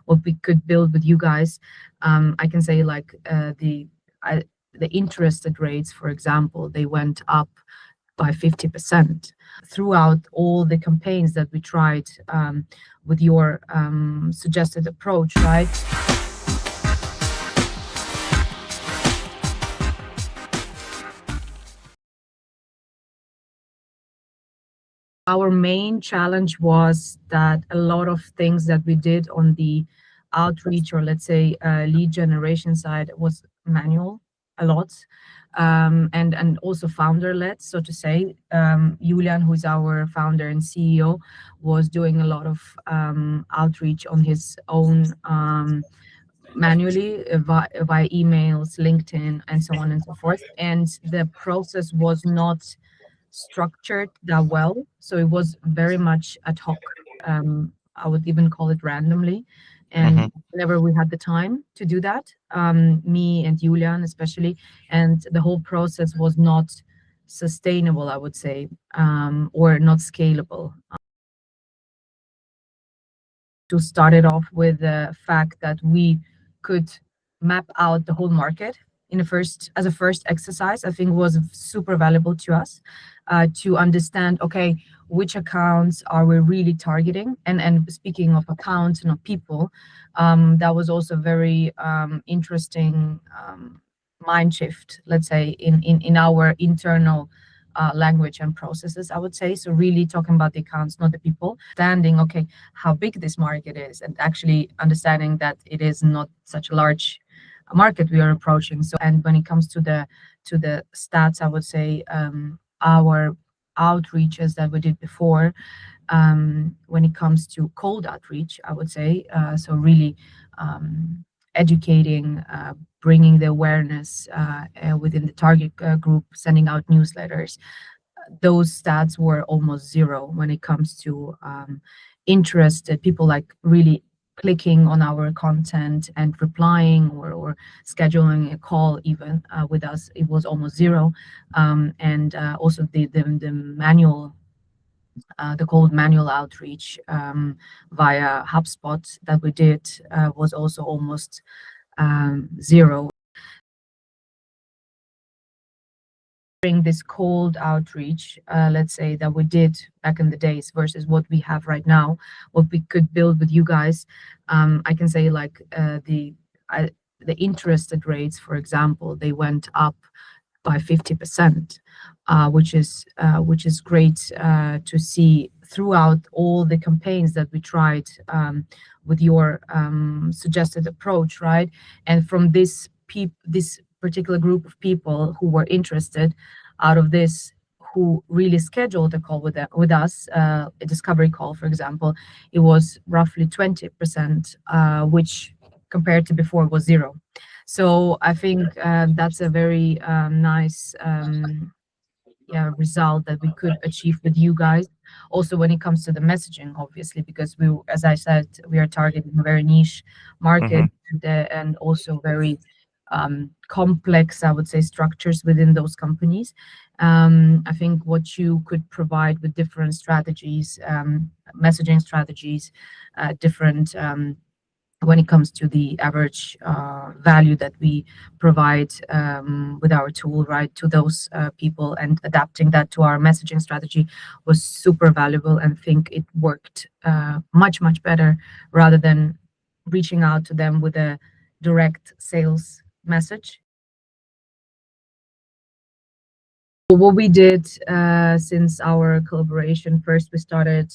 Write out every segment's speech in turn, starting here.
what we could build with you guys. I can say like the interested rates, for example, they went up by 50% throughout all the campaigns that we tried with your suggested approach, right? Our main challenge was that a lot of things that we did on the outreach, or let's say lead generation side, was manual a lot, and also founder led, so to say. Julian, who's our founder and CEO, was doing a lot of outreach on his own, manually, via emails, LinkedIn, and so on and so forth. And the process was not structured that well, so it was very much ad hoc. I would even call it randomly, and whenever we had the time to do that, me and Julian especially, and the whole process was not sustainable, I would say, or not scalable. To start it off with the fact that we could map out the whole market as a first exercise, I think was super valuable to us, to understand, okay, which accounts are we really targeting? And speaking of accounts and of people, that was also very interesting mind shift, let's say, in our internal language and processes, I would say. So really talking about the accounts, not the people. Understanding, okay, how big this market is, and actually understanding that it is not such a large market we are approaching. So, and when it comes to the stats, I would say our outreaches that we did before, when it comes to cold outreach, I would say, so really educating, bringing the awareness within the target group, sending out newsletters, those stats were almost zero when it comes to interested people, like really clicking on our content and replying or scheduling a call even with us. It was almost zero. And also the manual, the cold manual outreach via HubSpot that we did was also almost zero. During this cold outreach, let's say, that we did back in the days versus what we have right now, what we could build with you guys, I can say like the interested rates, for example, they went up by 50%, which is great to see throughout all the campaigns that we tried with your suggested approach, right? And from this particular group of people who were interested, out of this, who really scheduled a call with us, a discovery call, for example, it was roughly 20%, which compared to before was zero. So I think that's a very nice result that we could achieve with you guys. Also, when it comes to the messaging, obviously, because we, as I said, we are targeting a very niche market, and also very complex, I would say, structures within those companies. I think what you could provide with different strategies, messaging strategies, different when it comes to the average value that we provide with our tool, right, to those people, and adapting that to our messaging strategy was super valuable, and think it worked much better, rather than reaching out to them with a direct sales message. What we did since our collaboration, first we started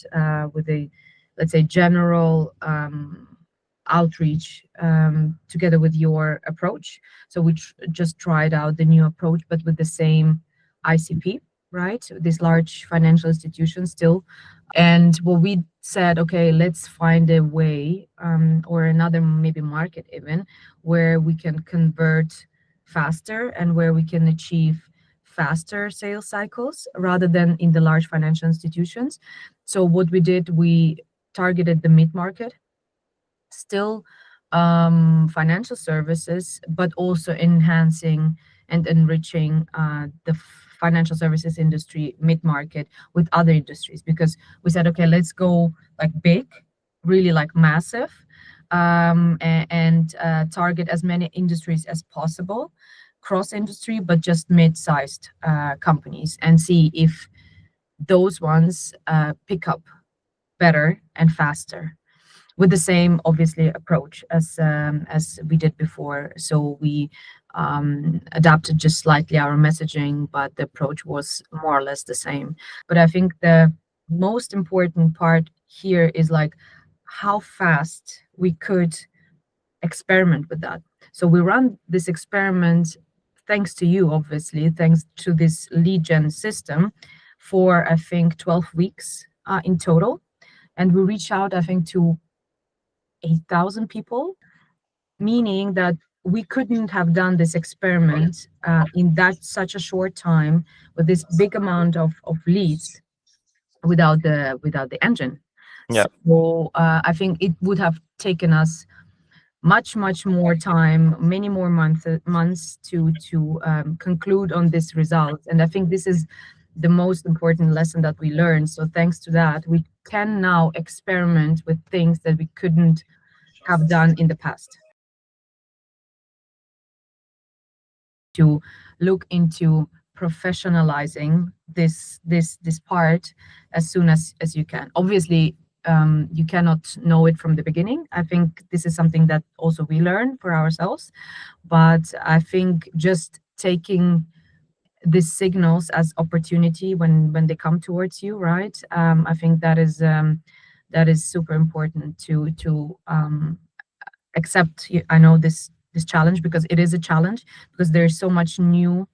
with a, let's say, general outreach together with your approach. So we just tried out the new approach, but with the same ICP, right? So these large financial institutions still. And what we said, okay, let's find a way, or another maybe market even, where we can convert faster and where we can achieve faster sales cycles rather than in the large financial institutions. So what we did, we targeted the mid-market, still financial services, but also enhancing and enriching the financial services industry mid-market with other industries, because we said, okay, let's go like big, really like massive, and target as many industries as possible, cross industry, but just mid-sized companies, and see if those ones pick up better and faster with the same obviously approach as we did before. So we adapted just slightly our messaging, but the approach was more or less the same. But I think the most important part here is like how fast we could experiment with that. So we run this experiment thanks to you, obviously, thanks to this lead gen system for I think 12 weeks in total. And we reach out, I think, to 8,000 people, meaning that we couldn't have done this experiment in that such a short time with this big amount of leads without the engine. Yeah. So I think it would have taken us much more time, many more months to conclude on this result. And I think this is the most important lesson that we learned. So thanks to that, we can now experiment with things that we couldn't have done in the past. To look into professionalizing this part as soon as you can. Obviously, you cannot know it from the beginning. I think this is something that also we learn for ourselves. But I think just taking these signals as opportunity when they come towards you, right? I think that is super important to accept. I know this challenge because it is a challenge, because there's so much new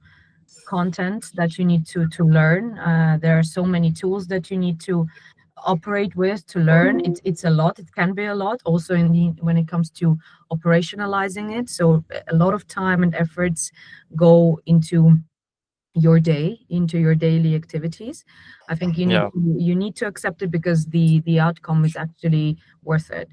content that you need to learn. There are so many tools that you need to operate with to learn. It's a lot. It can be a lot also when it comes to operationalizing it. So a lot of time and efforts go into your day, into your daily activities. I think Yeah. you need to accept it because the outcome is actually worth it.